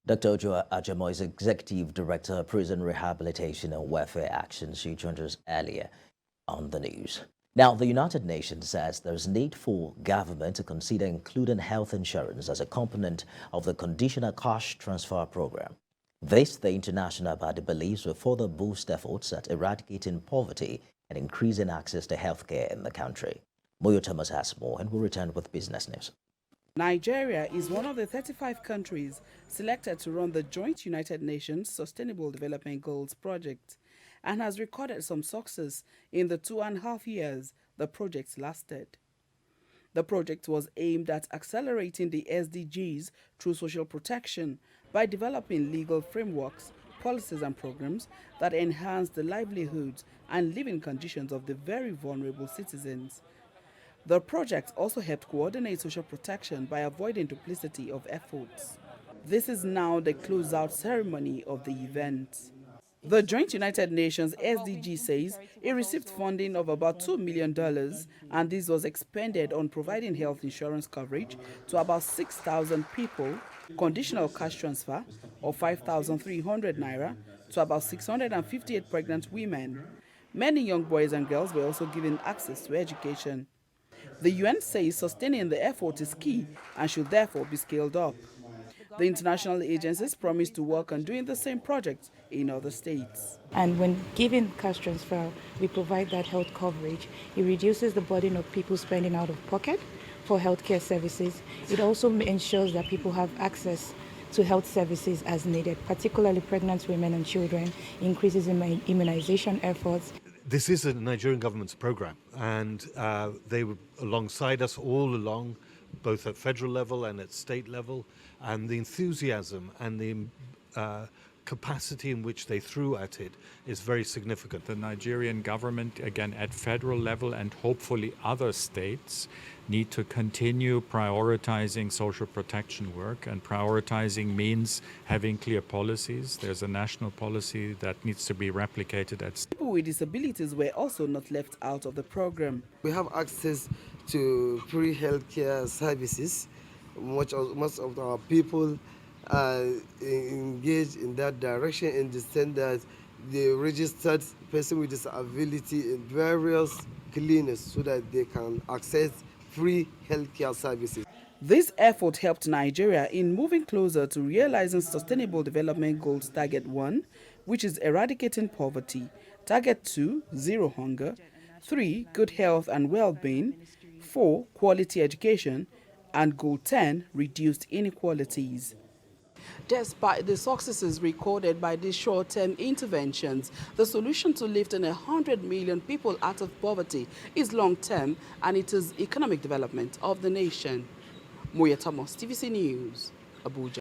Dr. Ojo Ajamo is Executive Director of Prison Rehabilitation and Welfare Action. She joined us earlier on the news. Now, the United Nations says there's need for government to consider including health insurance as a component of the Conditional Cash Transfer Program. This, the international body believes, will further boost efforts at eradicating poverty and increasing access to healthcare in the country. Moyo Thomas has more and will return with business news. Nigeria is one of the 35 countries selected to run the joint United Nations Sustainable Development Goals project and has recorded some success in the 2.5 years the project lasted. The project was aimed at accelerating the SDGs through social protection by developing legal frameworks, policies and programs that enhance the livelihoods and living conditions of the very vulnerable citizens. The project also helped coordinate social protection by avoiding duplicity of efforts. This is now the closeout ceremony of the event. The Joint United Nations SDG says it received funding of about $2 million, and this was expended on providing health insurance coverage to about 6,000 people, conditional cash transfer of 5,300 naira to about 658 pregnant women. Many young boys and girls were also given access to education. The UN says sustaining the effort is key and should therefore be scaled up. The international agencies promise to work on doing the same project in other states. And when giving cash transfer, we provide that health coverage. It reduces the burden of people spending out of pocket for healthcare services. It also ensures that people have access to health services as needed, particularly pregnant women and children, increases in immunization efforts. This is a Nigerian government's program, and they were alongside us all along, both at federal level and at state level, and the enthusiasm and the capacity in which they threw at it is very significant. The Nigerian government, again at federal level and hopefully other states, need to continue prioritizing social protection work, and prioritizing means having clear policies. There's a national policy that needs to be replicated at state. People with disabilities were also not left out of the program. We have access to free healthcare services. Most of our people are engaged in that direction in the sense that they registered person with disability in various clinics so that they can access free healthcare services. This effort helped Nigeria in moving closer to realizing Sustainable Development Goals Target 1, which is eradicating poverty, Target 2, zero hunger, 3, good health and well-being, 4, quality education, and Goal 10, reduced inequalities. Despite the successes recorded by these short-term interventions, the solution to lifting 100 million people out of poverty is long-term, and it is economic development of the nation. Moyo Thomas, TVC News, Abuja.